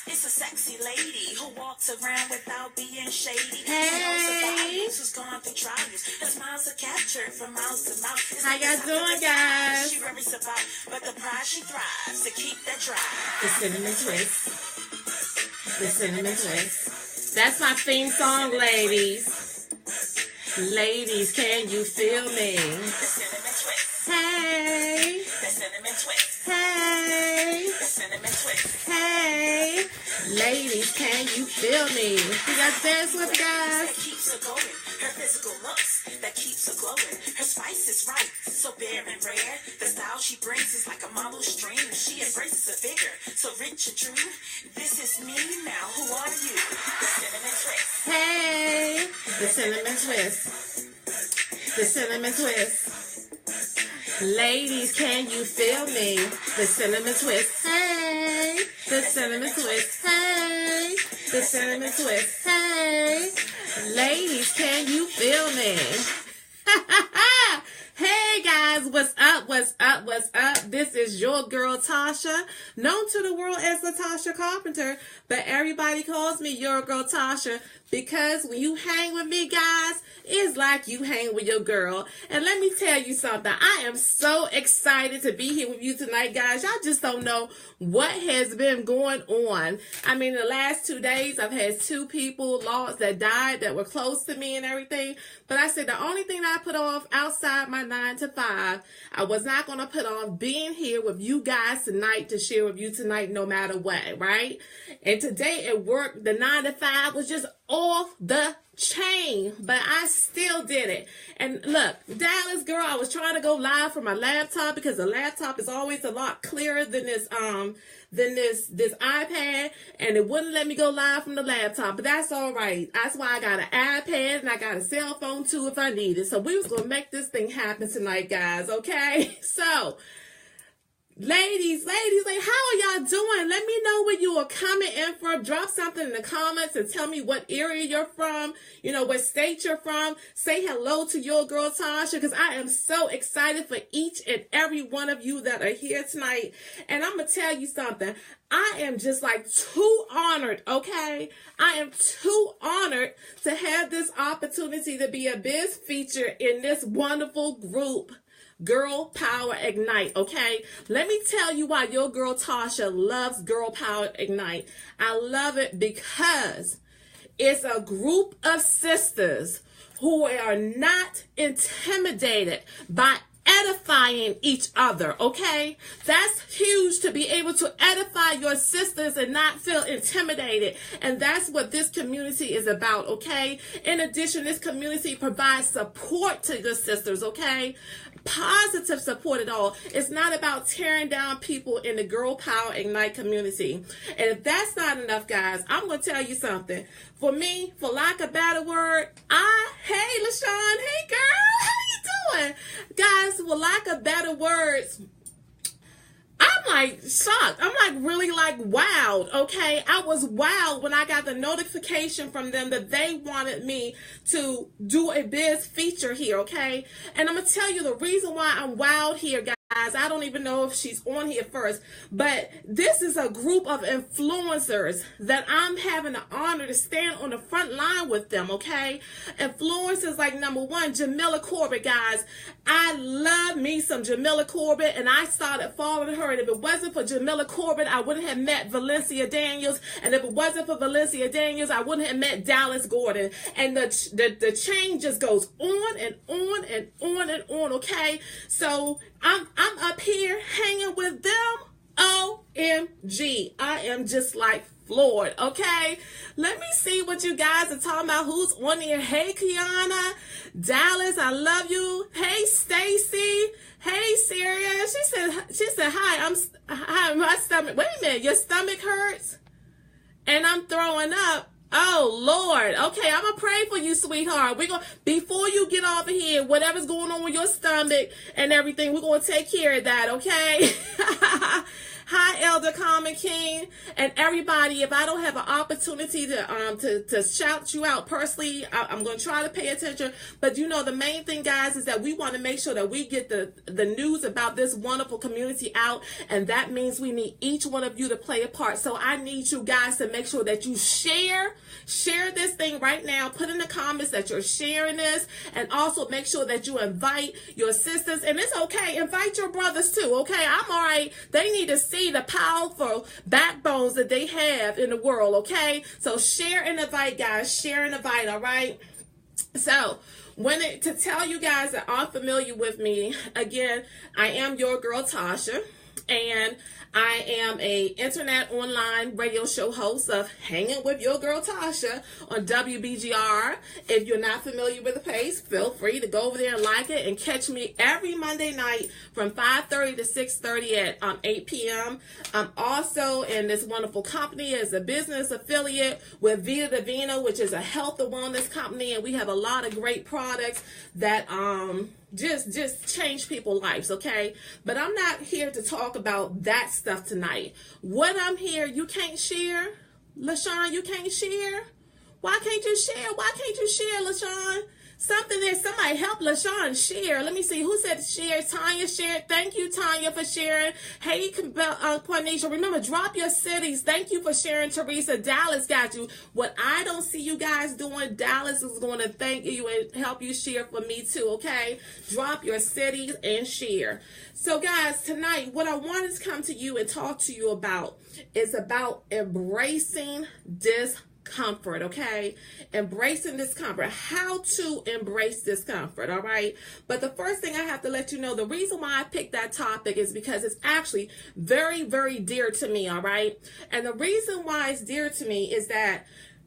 It's a sexy lady who walks around without being shady. Hey. Who's gone through trials. Her smiles are captured from mouth to mouth. How y'all doing, guys? She rarely survives, but the prize she thrives to keep that drive. The cinnamon twist. The cinnamon twist. That's my theme song, ladies. Ladies, can you feel me? The cinnamon twist. Hey. The cinnamon twist. Hey. The cinnamon twist. Hey. Ladies, can you feel me? You guys dance with me, guys? That keeps her going. Her physical looks that keeps her glowing. Her spice is right, so bare and rare. The style she brings is like a model stream. She embraces a figure so rich and true. This is me now. Who are you? The cinnamon twist. Hey. The cinnamon twist. The cinnamon twist. Ladies, can you feel me? The cinnamon twist. Hey. The cinnamon twist. Hey. The cinnamon twist. Hey. Ladies, can you feel me? Hey guys, what's up? What's up? What's up? This is your girl Tasha, known to the world as the Tasha Carpenter, but everybody calls me your girl Tasha because when you hang with me, guys, it's like you hang with your girl. And let me tell you something. I am so excited to be here with you tonight, guys. Y'all just don't know what has been going on. I mean, the last 2 days, I've had 2 people lost that died that were close to me and everything. But I said the only thing that I put off outside my 9 to 5, I was not going to put off being here with you guys tonight to share with you tonight no matter what, right? And today at work, the 9 to 5 was just off the chain, but I still did it. And look, Dallas girl, I was trying to go live from my laptop because the laptop is always a lot clearer than this iPad, and it wouldn't let me go live from the laptop, but that's all right. That's why I got an iPad and I got a cell phone too if I need it. So we was gonna make this thing happen tonight, guys. Okay, so ladies, how are y'all doing? Let me know where you are coming in from. Drop something in the comments and tell me what area you're from, what state you're from. Say hello to your girl Tasha, because I am so excited for each and every one of you that are here tonight. And I'm going to tell you something. I am just like too honored, okay? I am too honored to have this opportunity to be a biz feature in this wonderful group, Girl Power Ignite, okay? Let me tell you why your girl Tasha loves Girl Power Ignite. I love it because it's a group of sisters who are not intimidated by edifying each other, okay? That's huge, to be able to edify your sisters and not feel intimidated. And that's what this community is about, okay? In addition, this community provides support to your sisters, okay? Positive support at all. It's not about tearing down people in the Girl Power Ignite community. And if that's not enough, guys, I'm going to tell you something. For me, for lack of a better word, hey, LaShawn, hey, girl, how you doing? Guys, for lack of better words, I'm like shocked. I'm like really like wowed, okay? I was wowed when I got the notification from them that they wanted me to do a biz feature here, okay? And I'm going to tell you the reason why I'm wowed here, guys. I don't even know if she's on here first, but this is a group of influencers that I'm having the honor to stand on the front line with them, okay? Influencers like number 1, Jamila Corbett, guys. I love me some Jamila Corbett, and I started following her, and if it wasn't for Jamila Corbett, I wouldn't have met Valencia Daniels, and if it wasn't for Valencia Daniels, I wouldn't have met Dallas Gordon, and the chain just goes on and on and on and on, okay? So I'm up here hanging with them. OMG. I am just like floored, okay? Let me see what you guys are talking about. Who's on here? Hey, Kiana. Dallas, I love you. Hey, Stacy. Hey, Syria. She said, hi, my stomach. Wait a minute, your stomach hurts? And I'm throwing up. Oh, Lord. Okay, I'm going to pray for you, sweetheart. Before you get off of here, whatever's going on with your stomach and everything, we're going to take care of that, okay? Hi, Elder Common King, and everybody. If I don't have an opportunity to shout you out personally, I'm going to try to pay attention. But you know, the main thing, guys, is that we want to make sure that we get the news about this wonderful community out, and that means we need each one of you to play a part. So I need you guys to make sure that you share this thing right now. Put in the comments that you're sharing this, and also make sure that you invite your sisters, and it's okay, invite your brothers too, okay? I'm all right. They need to see the powerful backbones that they have in the world, okay? So share and invite, guys. Share and invite, all right? So to tell you guys that are familiar with me, again, I am your girl Tasha, and I am a internet online radio show host of Hanging with Your Girl Tasha on WBGR. If you're not familiar with the page, feel free to go over there and like it, and catch me every Monday night from 5:30 to 6:30 at 8 p.m. I'm also in this wonderful company as a business affiliate with Vita Divina, which is a health and wellness company, and we have a lot of great products that just change people's lives, okay? But I'm not here to talk about that stuff tonight. What I'm here, you can't share? LaShawn, you can't share? Why can't you share? Why can't you share, LaShawn? Something there, somebody help LaShawn share. Let me see, who said share? Tanya shared. Thank you, Tanya, for sharing. Hey, Quanisha, remember, drop your cities. Thank you for sharing, Teresa. Dallas got you. What I don't see you guys doing, Dallas is going to thank you and help you share for me too, okay? Drop your cities and share. So, guys, tonight, what I wanted to come to you and talk to you about is about embracing discomfort, okay? Embracing discomfort. How to embrace discomfort, all right? But the first thing I have to let you know, the reason why I picked that topic is because it's actually very, very dear to me, all right? And the reason why it's dear to me is that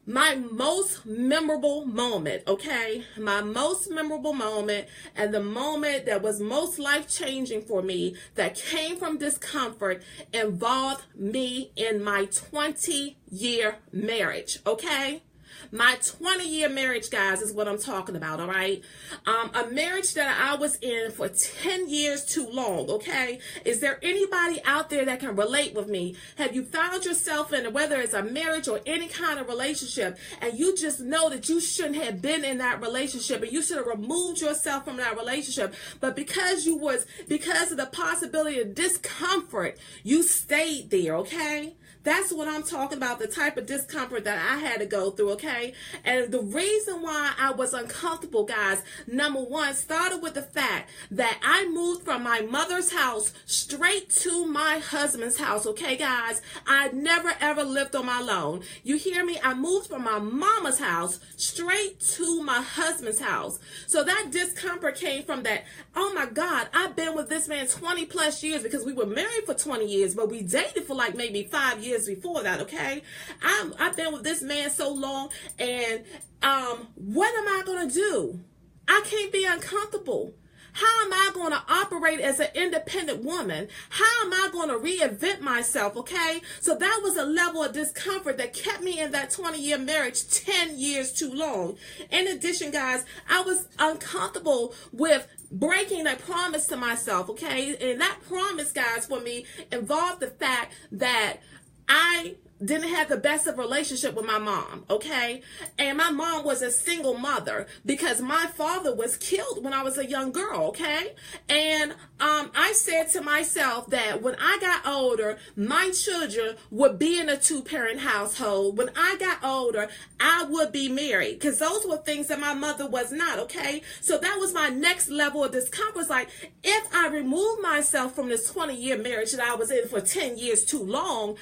my most memorable moment, okay? My most memorable moment, and the moment that was most life-changing for me that came from discomfort, involved me in my 20-year marriage, okay? My 20-year marriage, guys, is what I'm talking about, all right? A marriage that I was in for 10 years too long, okay? Is there anybody out there that can relate with me? Have you found yourself in, whether it's a marriage or any kind of relationship, and you just know that you shouldn't have been in that relationship, and you should have removed yourself from that relationship, but because of the possibility of discomfort, you stayed there, okay? That's what I'm talking about, the type of discomfort that I had to go through, okay? And the reason why I was uncomfortable, guys, number one, started with the fact that I moved from my mother's house straight to my husband's house, okay, guys? I never, ever lived on my own. You hear me? I moved from my mama's house straight to my husband's house. So that discomfort came from that, oh my God, I've been with this man 20 plus years, because we were married for 20 years, but we dated for like maybe 5 years before that, okay? I've been with this man so long, and what am I going to do? I can't be uncomfortable. How am I going to operate as an independent woman? How am I going to reinvent myself, okay? So that was a level of discomfort that kept me in that 20-year marriage 10 years too long. In addition, guys, I was uncomfortable with breaking a promise to myself, okay? And that promise, guys, for me involved the fact that I didn't have the best of relationship with my mom, okay? And my mom was a single mother because my father was killed when I was a young girl, okay? And I said to myself that when I got older, my children would be in a two-parent household. When I got older, I would be married, because those were things that my mother was not, okay? So that was my next level of discomfort. It's like, if I remove myself from this 20-year marriage that I was in for 10 years too long,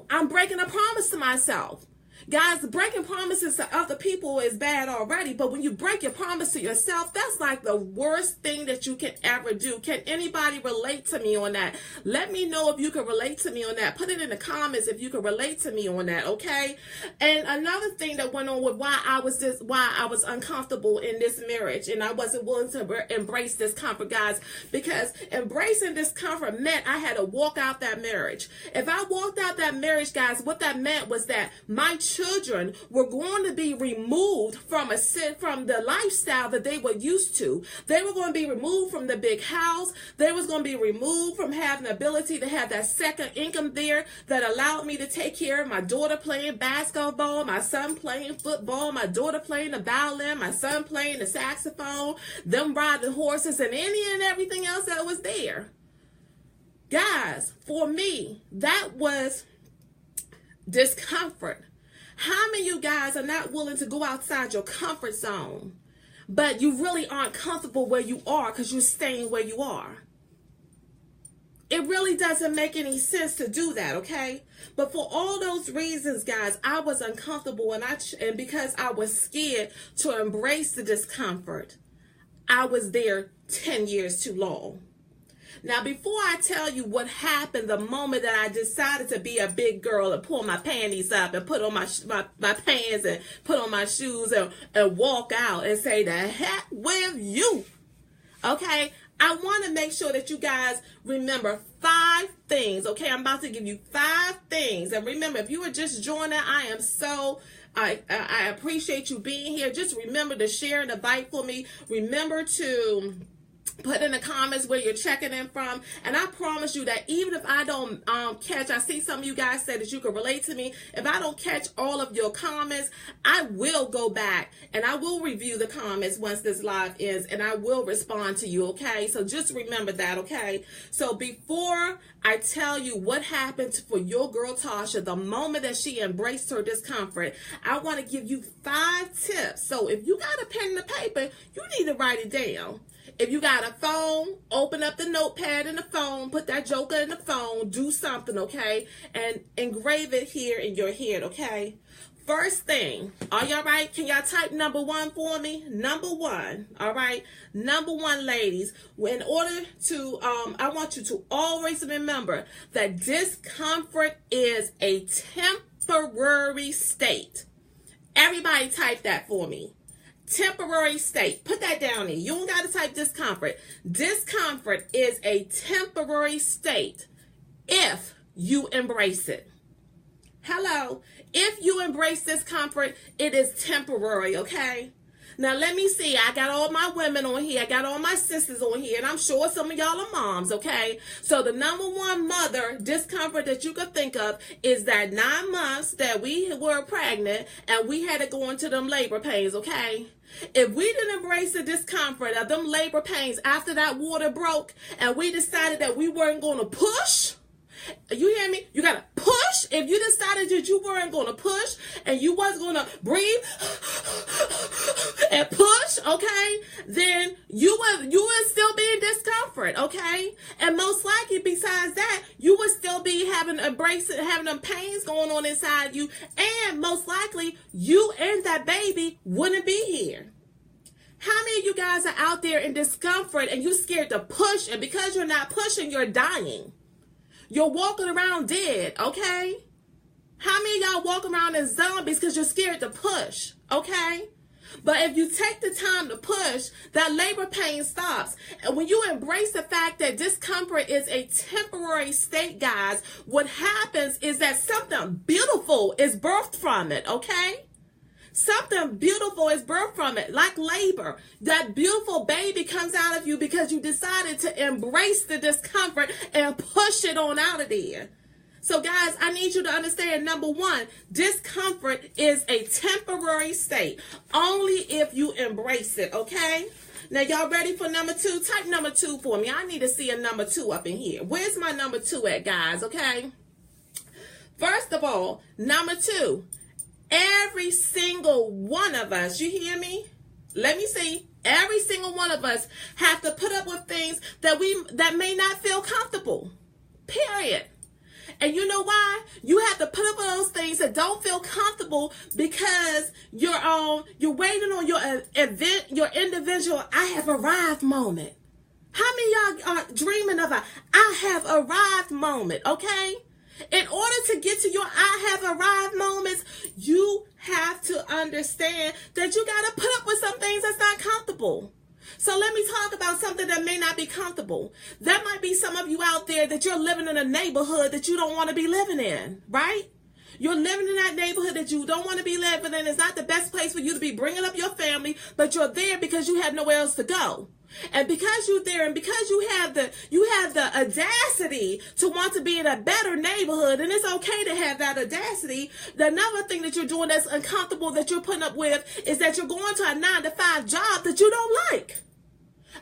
I'm breaking a promise to myself. Guys, breaking promises to other people is bad already, but when you break your promise to yourself, that's like the worst thing that you can ever do. Can anybody relate to me on that? Let me know if you can relate to me on that. Put it in the comments if you can relate to me on that, okay? And another thing that went on with why I was uncomfortable in this marriage, and I wasn't willing to embrace discomfort, guys, because embracing discomfort meant I had to walk out that marriage. If I walked out that marriage, guys, what that meant was that my children were going to be removed from the lifestyle that they were used to. They were going to be removed from the big house. They was going to be removed from having the ability to have that second income there that allowed me to take care of my daughter playing basketball, my son playing football, my daughter playing the violin, my son playing the saxophone, them riding horses, and any and everything else that was there. Guys, for me, that was discomfort. How many of you guys are not willing to go outside your comfort zone, but you really aren't comfortable where you are because you're staying where you are? It really doesn't make any sense to do that, okay? But for all those reasons, guys, I was uncomfortable, and because I was scared to embrace the discomfort, I was there 10 years too long. Now, before I tell you what happened the moment that I decided to be a big girl and pull my panties up and put on my pants and put on my shoes and walk out and say, the heck with you, okay? I want to make sure that you guys remember 5 things, okay? I'm about to give you 5 things. And remember, if you were just joining, I appreciate you being here. Just remember to share and invite for me. Remember to put in the comments where you're checking in from. And I promise you that even if I don't catch, I see some of you guys say that you can relate to me. If I don't catch all of your comments, I will go back and I will review the comments once this live ends, and I will respond to you, okay? So just remember that, okay? So before I tell you what happened for your girl Tasha the moment that she embraced her discomfort, I want to give you 5 tips. So if you got a pen and a paper, you need to write it down. If you got a phone, open up the notepad in the phone, put that joker in the phone, do something, okay? And engrave it here in your head, okay? First thing, are y'all right? Can y'all type number 1 for me? Number 1, all right? Number 1, ladies, in order to, I want you to always remember that discomfort is a temporary state. Everybody type that for me. Temporary state. Put that down there. You don't got to type discomfort. Discomfort is a temporary state if you embrace it. Hello. If you embrace discomfort, it is temporary, okay? Now, let me see. I got all my women on here. I got all my sisters on here. And I'm sure some of y'all are moms, okay? So the number 1 mother discomfort that you could think of is that 9 months that we were pregnant and we had to go into them labor pains, okay? If we didn't embrace the discomfort of them labor pains after that water broke and we decided that we weren't going to push, you hear me? You got to push. If you decided that you weren't going to push and you wasn't going to breathe and push, okay, then you would still be in discomfort, okay? And most likely, besides that, you would still be having them pains going on inside you, and most likely, you and that baby wouldn't be here. How many of you guys are out there in discomfort and you're scared to push, and because you're not pushing, you're dying? You're walking around dead, okay? How many of y'all walk around as zombies because you're scared to push, okay? But if you take the time to push, that labor pain stops. And when you embrace the fact that discomfort is a temporary state, guys, what happens is that something beautiful is birthed from it, okay? Something beautiful is birthed from it, like labor. That beautiful baby comes out of you because you decided to embrace the discomfort and push it on out of there. So, guys, I need you to understand, number 1, discomfort is a temporary state, only if you embrace it, okay? Now, y'all ready for number 2? Type number 2 for me. I need to see a number 2 up in here. Where's my number 2 at, guys, okay? First of all, number 2. Every single one of us, you hear me? Let me see. Every single one of us have to put up with things that may not feel comfortable. Period. And you know why? You have to put up with those things that don't feel comfortable because you're waiting on your individual I have arrived moment. How many of y'all are dreaming of a I have arrived moment, okay? In order to get to your I have arrived moments, you have to understand that you got to put up with some things that's not comfortable. So let me talk about something that may not be comfortable. There might be some of you out there that you're living in a neighborhood that you don't want to be living in, right? You're living in that neighborhood that you don't want to be living in. It's not the best place for you to be bringing up your family, but you're there because you have nowhere else to go. And because you're there and because you have the audacity to want to be in a better neighborhood, and it's okay to have that audacity, another thing that you're doing that's uncomfortable that you're putting up with is that you're going to a 9-to-5 job that you don't like.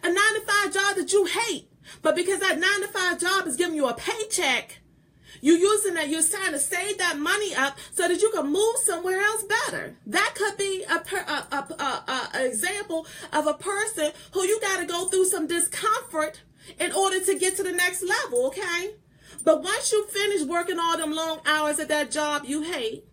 A 9-to-5 job that you hate. But because that 9-to-5 job is giving you a paycheck, you're using that, you're trying to save that money up so that you can move somewhere else better. That could be an example of a person who you got to go through some discomfort in order to get to the next level, okay? But once you finish working all them long hours at that job you hate,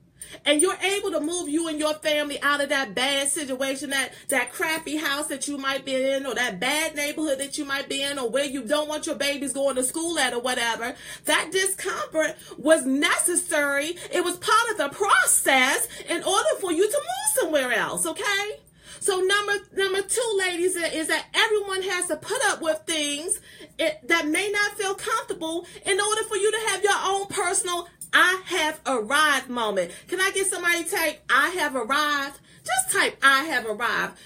and you're able to move you and your family out of that bad situation, that crappy house that you might be in, or that bad neighborhood that you might be in, or where you don't want your babies going to school at or whatever, that discomfort was necessary. It was part of the process in order for you to move somewhere else, okay? So number two, ladies, is that everyone has to put up with things that may not feel comfortable in order for you to have your own personal I have arrived moment. Can I get somebody to type I have arrived? Just type I have arrived.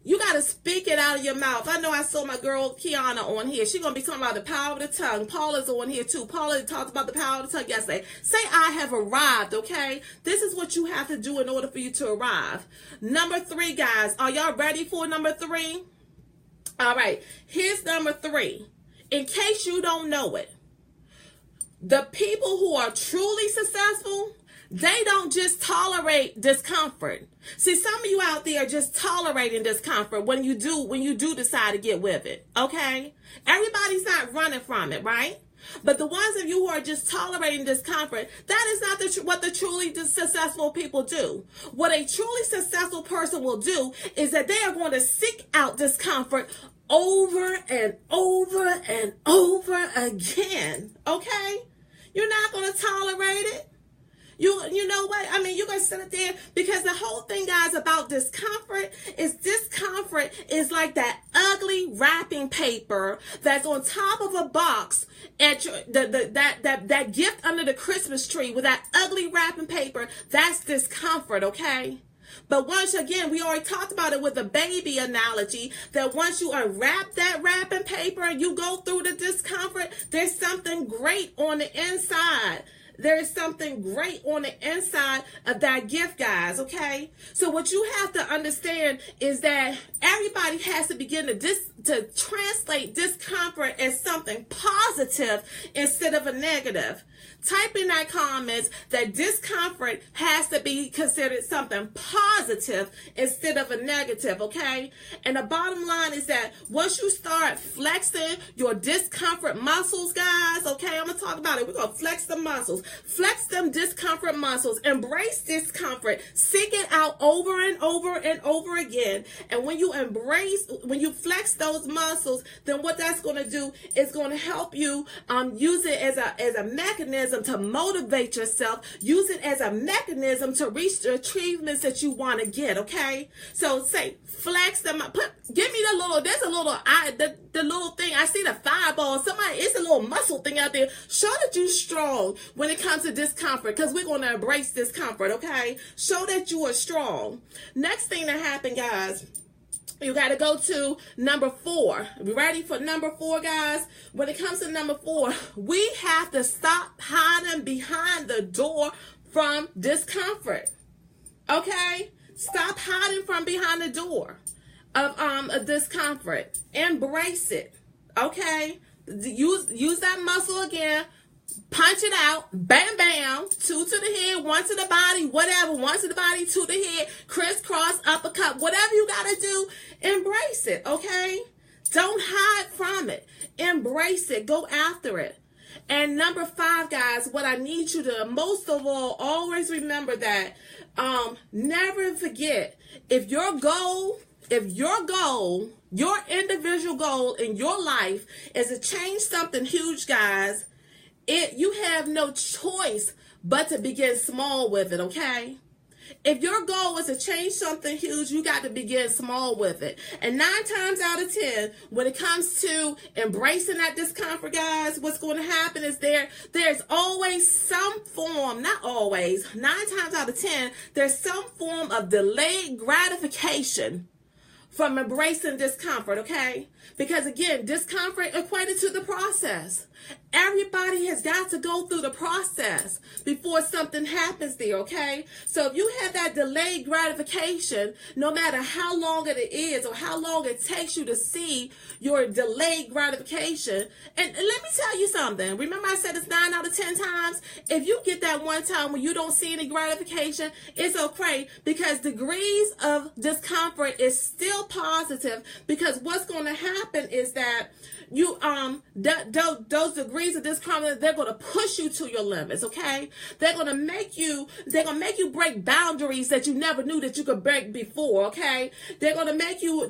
You got to speak it out of your mouth. I know I saw my girl Kiana on here. She's going to be talking about the power of the tongue. Paula's on here too. Paula talked about the power of the tongue yesterday. Say I have arrived, okay? This is what you have to do in order for you to arrive. Number 3, guys. Are y'all ready for number 3? All right. Here's number 3. In case you don't know it. The people who are truly successful, they don't just tolerate discomfort. See, some of you out there are just tolerating discomfort when you do decide to get with it, okay? Everybody's not running from it, right? But the ones of you who are just tolerating discomfort, that is not what the truly successful people do. What a truly successful person will do is that they are going to seek out discomfort over and over and over again, okay? You're not going to tolerate it. You know what? I mean, you're going to sit there because the whole thing, guys, about discomfort is like that ugly wrapping paper that's on top of a box at your, that gift under the Christmas tree with that ugly wrapping paper. That's discomfort, okay? But once again, we already talked about it with a baby analogy, that once you unwrap that wrapping paper and you go through the discomfort, there's something great on the inside. There is something great on the inside of that gift, guys, okay? So what you have to understand is that everybody has to begin to translate discomfort as something positive instead of a negative. Type in that comments that discomfort has to be considered something positive instead of a negative, okay? And the bottom line is that once you start flexing your discomfort muscles, guys, okay, I'm going to talk about it. We're going to flex the muscles. Flex them discomfort muscles. Embrace discomfort. Seek it out over and over and over again. And when you flex those muscles, then what that's going to do is going to help you use it as a mechanism to motivate yourself. Use it as a mechanism to reach the achievements that you want to get, okay? So say, flex them. Give me the little thing. I see the fireball. It's a little muscle thing out there. Show that you're strong when it comes to discomfort, because we're going to embrace discomfort, okay? Show that you are strong. Next thing that happened, guys, you got to go to number 4. You ready for number 4, guys? When it comes to number 4, we have to stop hiding behind the door from discomfort. Okay? Stop hiding from behind the door of discomfort. Embrace it. Okay? Use that muscle again. Punch it out, bam, bam, 2 to the head, 1 to the body, whatever, 1 to the body, 2 to the head, crisscross, uppercut, whatever you got to do, embrace it, okay? Don't hide from it. Embrace it. Go after it. And number 5, guys, what I need you to, most of all, always remember that, never forget, if your your individual goal in your life is to change something huge, guys, you have no choice but to begin small with it, okay? If your goal is to change something huge, you got to begin small with it. And 9 times out of 10, when it comes to embracing that discomfort, guys, what's going to happen is there's always some form, not always, 9 times out of 10, there's some form of delayed gratification from embracing discomfort, okay? Because again, discomfort equated to the process. Everybody has got to go through the process before something happens there, okay? So if you have that delayed gratification, no matter how long it is or how long it takes you to see your delayed gratification, and let me tell you something. Remember I said it's 9 out of 10 times? If you get that one time when you don't see any gratification, it's okay, because degrees of discomfort is still positive, because what's going to happen is that you those degrees of discomfort, they're going to push you to your limits, okay? They're going to make you break boundaries that you never knew that you could break before, okay? They're going to make you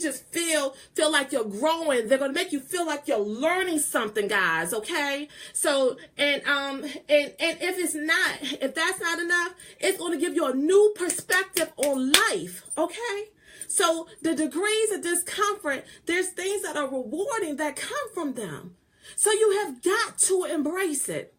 just feel like you're growing. They're going to make you feel like you're learning something, guys, okay? So and if that's not enough, it's going to give you a new perspective on life, okay? So the degrees of discomfort, there's things that are rewarding that come from them. So you have got to embrace it.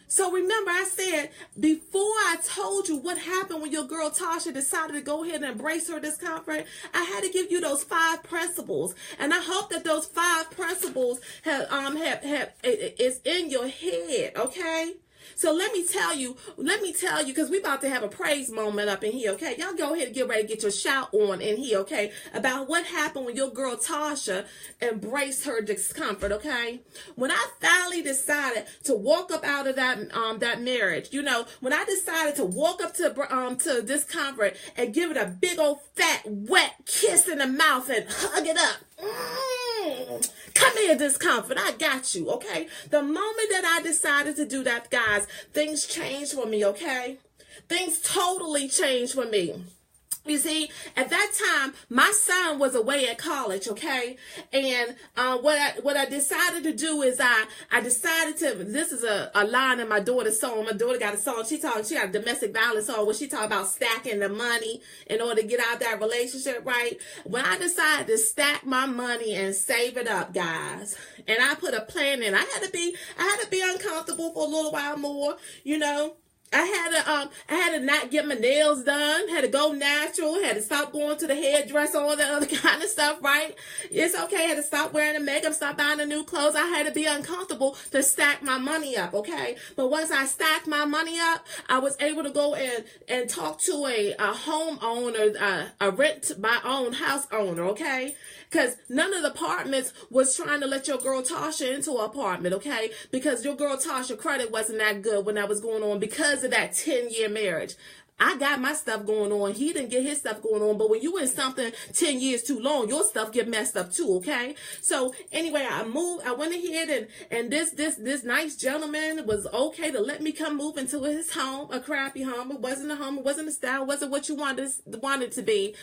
So remember, I said before, I told you what happened when your girl Tasha decided to go ahead and embrace her discomfort. I had to give you those 5 principles, and I hope that those 5 principles is in your head, okay? So let me tell you, because we about to have a praise moment up in here, okay? Y'all go ahead and get ready to get your shout on in here, okay? About what happened when your girl Tasha embraced her discomfort, okay? When I finally decided to walk up out of that marriage, you know, when I decided to walk up to discomfort and give it a big old fat wet kiss in the mouth and hug it up. Come here, discomfort. I got you, okay? The moment that I decided to do that, guys, things changed for me, okay? Things totally changed for me. You see, at that time, my son was away at college, okay? And what I decided to do is I decided to, this is a line in my daughter's song. My daughter got a song. She got a domestic violence song where she talked about stacking the money in order to get out that relationship, right? When I decided to stack my money and save it up, guys, and I put a plan in, I had to be uncomfortable for a little while more, you know. I had to not get my nails done, had to go natural, had to stop going to the hairdresser, all that other kind of stuff, right? It's okay, I had to stop wearing the makeup, stop buying the new clothes. I had to be uncomfortable to stack my money up, okay? But once I stacked my money up, I was able to go and talk to a homeowner, a rent by own house owner, okay? Because none of the apartments was trying to let your girl Tasha into an apartment, okay? Because your girl Tasha credit wasn't that good when that was going on because of that 10-year marriage. I got my stuff going on. He didn't get his stuff going on. But when you in something 10 years too long, your stuff get messed up too, okay? So anyway, I went ahead and this nice gentleman was okay to let me come move into his home, a crappy home. It wasn't a home. It wasn't a style. It wasn't what you wanted to be.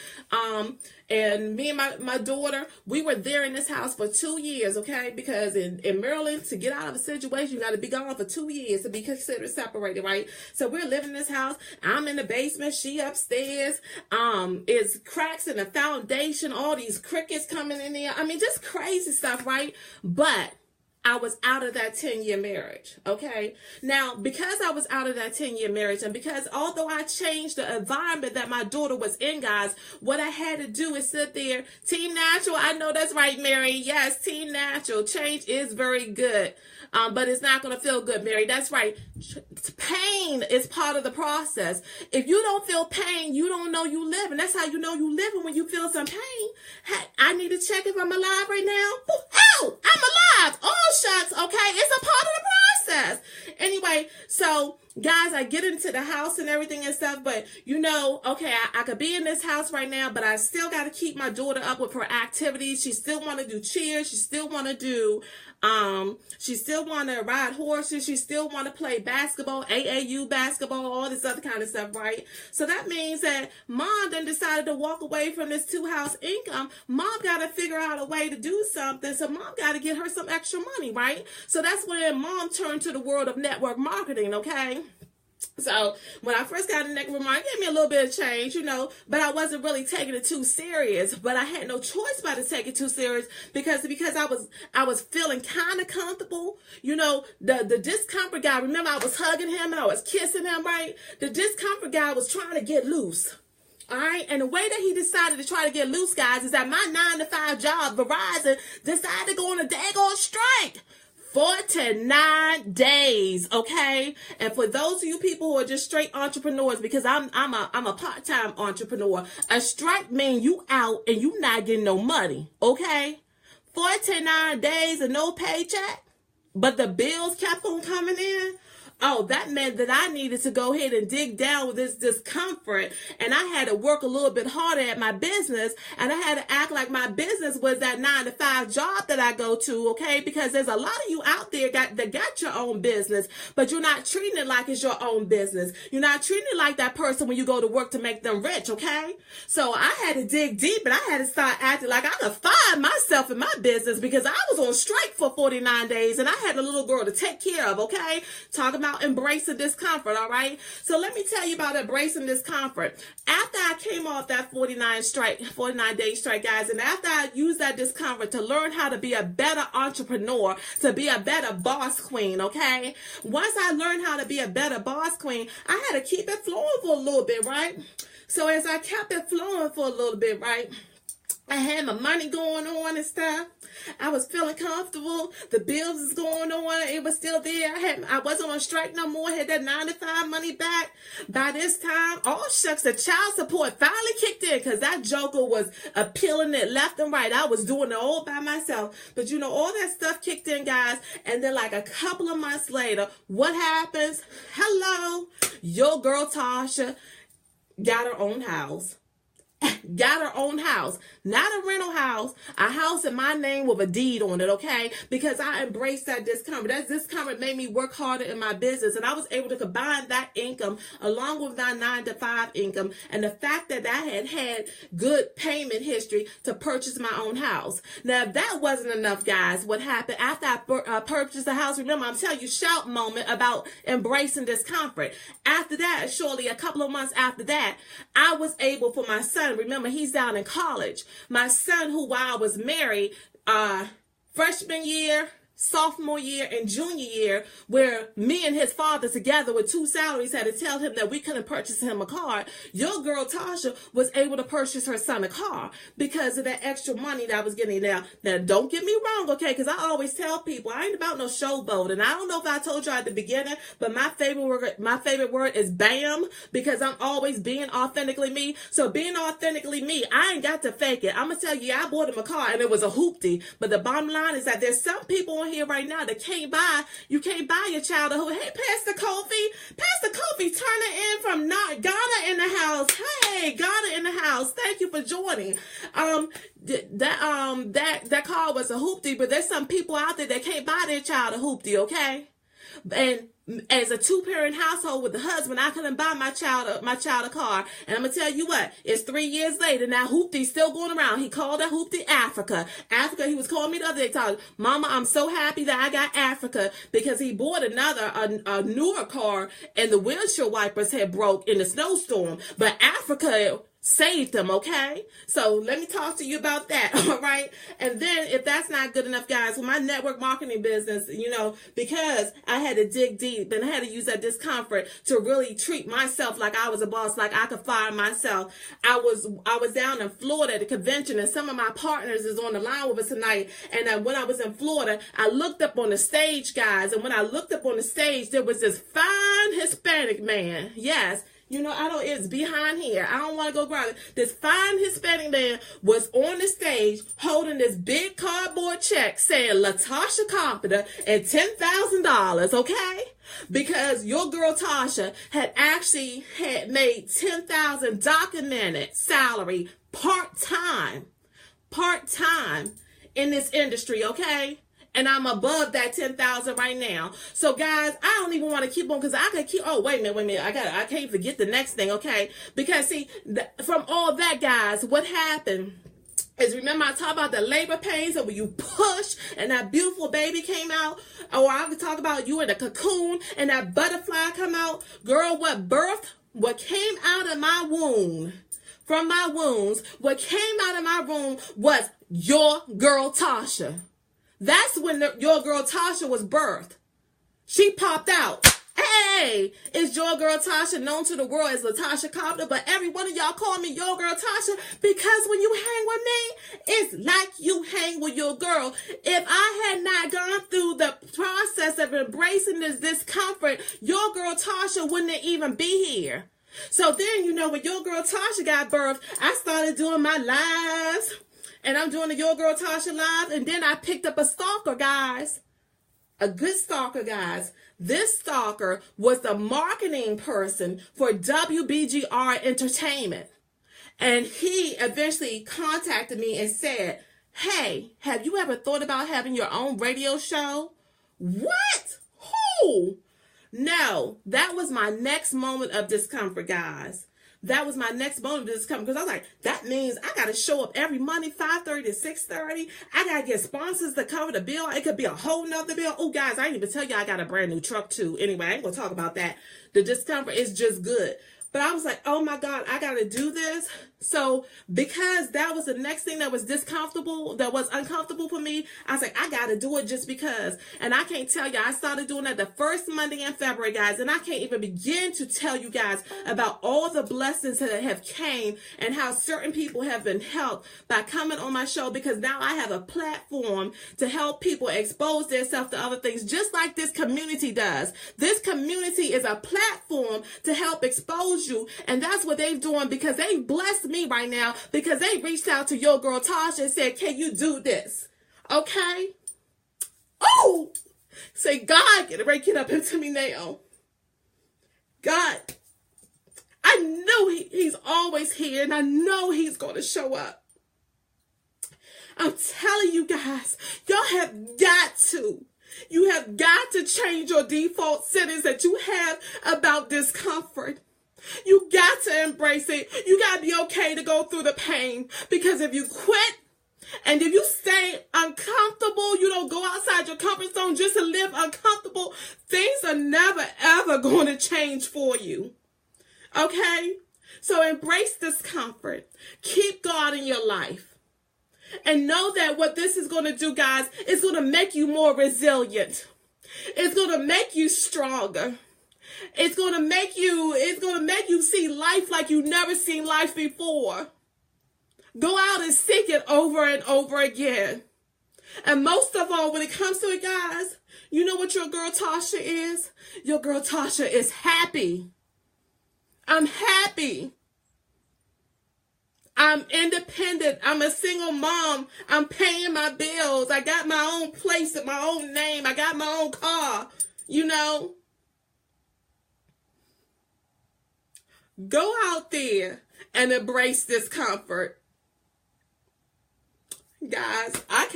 And me and my daughter, we were there in this house for 2 years, okay? Because in Maryland, to get out of a situation, you got to be gone for 2 years to be considered separated, right? So we're living in this house. I'm in the basement, she upstairs. It's cracks in the foundation, all these crickets coming in there. I mean, just crazy stuff, right? But I was out of that 10-year marriage, okay? Now, because I was out of that 10-year marriage, and because although I changed the environment that my daughter was in, guys, what I had to do is sit there. Team Natural, I know that's right, Mary. Yes, Team Natural. Change is very good, but it's not going to feel good, Mary. That's right. Pain is part of the process. If you don't feel pain, you don't know you live, and that's how you know you living, when you feel some pain. Hey, I need to check if I'm alive right now. Oh, I'm alive. Oh, shucks, okay? It's a part of the process. Anyway, so guys, I get into the house and everything and stuff, but you know, okay, I could be in this house right now, but I still got to keep my daughter up with her activities. She still want to do cheer. She still want to do, she still want to ride horses. She still want to play basketball, AAU basketball, all this other kind of stuff, right? So that means that mom then decided to walk away from this 2-house income. Mom got to figure out a way to do something. So mom got to get her some extra money, right? So that's when mom turned to the world of network marketing, okay? So when I first got in the network market, it gave me a little bit of change, but I wasn't really taking it too serious. But I had no choice but to take it too serious because I was feeling kind of comfortable. The discomfort guy, remember I was hugging him and I was kissing him, right? The discomfort guy was trying to get loose. All right. And the way that he decided to try to get loose, guys, is that my 9-to-5 job, Verizon, decided to go on a daggone strike. 49 days, okay? And for those of you people who are just straight entrepreneurs, because I'm a part-time entrepreneur, a strike means you out and you not getting no money, okay? 49 days and no paycheck, but the bills kept on coming in. Oh, that meant that I needed to go ahead and dig down with this discomfort, and I had to work a little bit harder at my business, and I had to act like my business was that 9-to-5 job that I go to, okay? Because there's a lot of you out there that got your own business, but you're not treating it like it's your own business. You're not treating it like that person when you go to work to make them rich, okay? So I had to dig deep, and I had to start acting like I could find myself in my business because I was on strike for 49 days, and I had a little girl to take care of, okay? Talking about embracing discomfort, all right? So let me tell you about embracing discomfort. After I came off that 49-day strike, guys, and after I used that discomfort to learn how to be a better entrepreneur, to be a better boss queen, okay? Once I learned how to be a better boss queen, I had to keep it flowing for a little bit, right? So as I kept it flowing for a little bit, right, I had my money going on and stuff. I was feeling comfortable. The bills is going on. It was still there. I wasn't on strike no more. I had that 9-to-5 money back. By this time, oh shucks, the child support finally kicked in because that joker was appealing it left and right. I was doing it all by myself. But all that stuff kicked in, guys. And then like a couple of months later, what happens? Hello, your girl Tasha got her own house. Got her own house, not a rental house, a house in my name with a deed on it, okay? Because I embraced that discomfort. That discomfort made me work harder in my business, and I was able to combine that income along with my 9-to-5 income and the fact that I had good payment history to purchase my own house. Now, if that wasn't enough, guys, what happened after I purchased the house? Remember, I'm telling you, shout moment about embracing discomfort. After that, shortly, a couple of months after that, I was able for my son, remember, he's down in college. My son, who while I was married, freshman year, sophomore year, and junior year, where me and his father together with 2 salaries had to tell him that we couldn't purchase him a car, your girl Tasha was able to purchase her son a car because of that extra money that I was getting. Now don't get me wrong, okay, because I always tell people I ain't about no showboat, and I don't know if I told you at the beginning, but my favorite word is BAM, because I'm always being authentically me. So being authentically me, I ain't got to fake it. I'm gonna tell you, I bought him a car and it was a hoopty, but the bottom line is that there's some people on here right now that can't buy your child a hoopty. Hey, Pastor Kofi, turn it in from Ghana in the house. Hey, Ghana in the house. Thank you for joining. That car was a hoopty, but there's some people out there that can't buy their child a hoopty, okay? And as a 2-parent household with a husband, I couldn't buy my child a car. And I'm gonna tell you what, it's 3 years later now. Hoopty's still going around. He called that Hoopty Africa. He was calling me the other day, telling Mama, I'm so happy that I got Africa, because he bought a newer car and the windshield wipers had broke in the snowstorm. But Africa saved them, okay? So let me talk to you about that, all right? And then if that's not good enough, guys, with my network marketing business, because I had to dig deep and I had to use that discomfort to really treat myself like I was a boss, like I could fire myself. I was down in Florida at a convention, and some of my partners is on the line with us tonight. And when I was in Florida, I looked up on the stage, guys, and when I looked up on the stage, there was this fine Hispanic man. Yes. It's behind here. I don't want to go grab it. This fine Hispanic man was on the stage holding this big cardboard check saying LaTasha Carpenter and $10,000, okay? Because your girl Tasha had made $10,000 documented salary part-time in this industry, okay? And I'm above that 10,000 right now. So guys, I don't even want to keep on, because I could keep. Oh, wait a minute. I can't forget the next thing, okay? Because see, from all that, guys, what happened is, remember I talked about the labor pains and when you push and that beautiful baby came out? Or I could talk about you in a cocoon and that butterfly come out. Girl, what came out of my womb, from my wounds, what came out of my womb was your girl Tasha. That's when your girl Tasha was birthed. She popped out. Hey, it's your girl Tasha, known to the world as Latasha Carpenter, but every one of y'all call me your girl Tasha because when you hang with me, it's like you hang with your girl. If I had not gone through the process of embracing this discomfort, your girl Tasha wouldn't even be here. So then, you know, when your girl Tasha got birthed, I started doing my lives, and I'm doing the Your Girl Tasha live, and then I picked up a stalker, guys. A good stalker, guys. This stalker was the marketing person for WBGR Entertainment. And he eventually contacted me and said, hey, have you ever thought about having your own radio show? What? Who? No, that was my next moment of discomfort, guys. That was my next moment of discomfort, because I was like, that means I got to show up every Monday, 5:30 to 6:30. I got to get sponsors to cover the bill. It could be a whole nother bill. Oh, guys, I didn't even tell you I got a brand new truck, too. Anyway, I ain't going to talk about that. The discomfort is just good. But I was like, oh, my God, I got to do this. So because that was the next thing that was uncomfortable for me, I was like, I got to do it just because. And I can't tell you, I started doing that the first Monday in February, guys. And I can't even begin to tell you guys about all the blessings that have came and how certain people have been helped by coming on my show, because now I have a platform to help people expose themselves to other things, just like this community does. This community is a platform to help expose you. And that's what they're doing, because they blessed me right now, because they reached out to your girl Tasha and said, can you do this? Okay? Oh! Say, God, get up into me now. God, I know he's always here, and I know he's going to show up. I'm telling you guys, y'all have got to. You have got to change your default settings that you have about discomfort. You got to embrace it. You got to be okay to go through the pain, because if you quit and if you stay uncomfortable, you don't go outside your comfort zone just to live uncomfortable, things are never, ever going to change for you. Okay? So embrace discomfort. Keep God in your life. And know that what this is going to do, guys, is going to make you more resilient. It's going to make you stronger. It's going to make you see life like you've never seen life before. Go out and seek it over and over again. And most of all, when it comes to it, guys, you know what your girl Tasha is? Your girl Tasha is happy. I'm happy. I'm independent. I'm a single mom. I'm paying my bills. I got my own place in my own name. I got my own car. You know? Go out there and embrace discomfort. Guys, I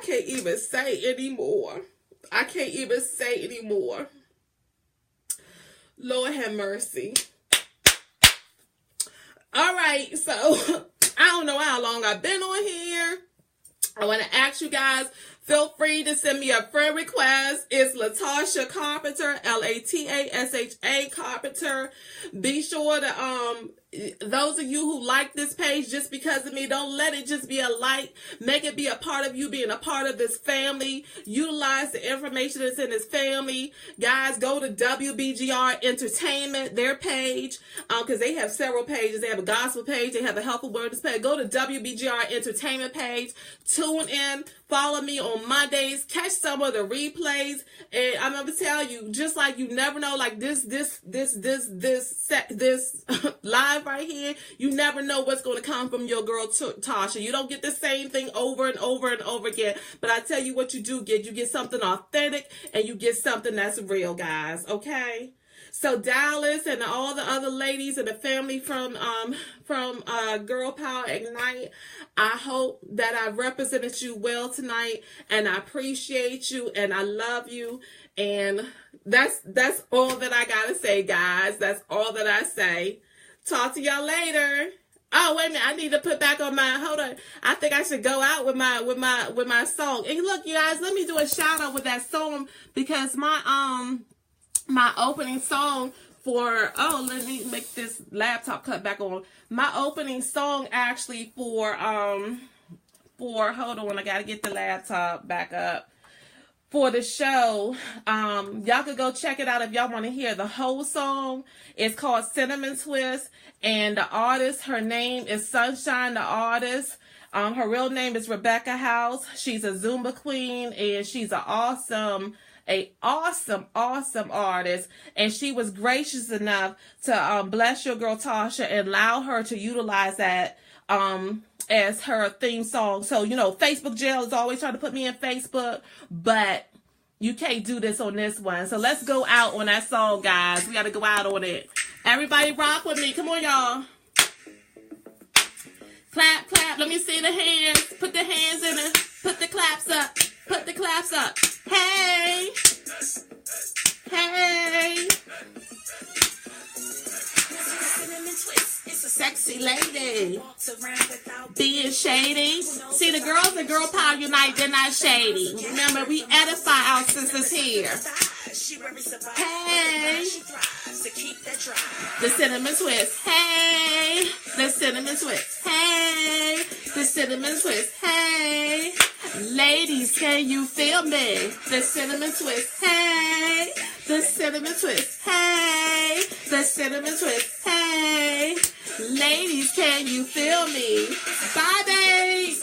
can't even say anymore. I can't even say anymore. Lord have mercy. All right, so I don't know how long I've been on here. I want to ask you guys, feel free to send me a friend request. It's Latasha Carpenter, Latasha Carpenter. Be sure to, those of you who like this page just because of me, don't let it just be a like. Make it be a part of you being a part of this family. Utilize the information that's in this family. Guys, go to WBGR Entertainment, their page, because they have several pages. They have a gospel page. They have a health awareness page. Go to WBGR Entertainment page. Tune in. Follow me on Mondays. Catch some of the replays. And I'm going to tell you, just like you never know, like this live right here, you never know what's going to come from your girl Tasha. You don't get the same thing over and over and over again. But I tell you what you do get. You get something authentic and you get something that's real, guys. Okay? So Dallas and all the other ladies and the family from Girl Power Ignite, I hope that I represented you well tonight, and I appreciate you and I love you, and that's all that I gotta say, guys. That's all that I say. Talk to y'all later. Oh, wait a minute. I need to put back on my, hold on. I think I should go out with my song. And look, you guys, let me do a shout out with that song because my opening song for, oh, let me make this laptop cut back on. My opening song actually for, hold on, I gotta get the laptop back up. For the show, y'all could go check it out if y'all want to hear the whole song. It's called Cinnamon Twist, and the artist, her name is Sunshine, the artist. Her real name is Rebecca House. She's a Zumba queen, and she's an awesome artist. And she was gracious enough to bless your girl Tasha and allow her to utilize that as her theme song. So, you know, Facebook jail is always trying to put me in Facebook, but you can't do this on this one. So let's go out on that song, guys. We got to go out on it. Everybody rock with me. Come on, y'all. Clap, clap. Let me see the hands. Put the hands in it. Put the claps up. Put the claps up. Hey. Hey. Sexy lady. Being shady. See, the girls and Girl Power Unite, they're not shady. Remember, we edify our sisters here. Hey. The cinnamon twist. Hey. The cinnamon twist. Hey. The cinnamon twist. Hey. Ladies, can you feel me? The cinnamon twist. Hey. The cinnamon twist. Hey. The cinnamon twist. Hey. Ladies, can you feel me? Bye, babe.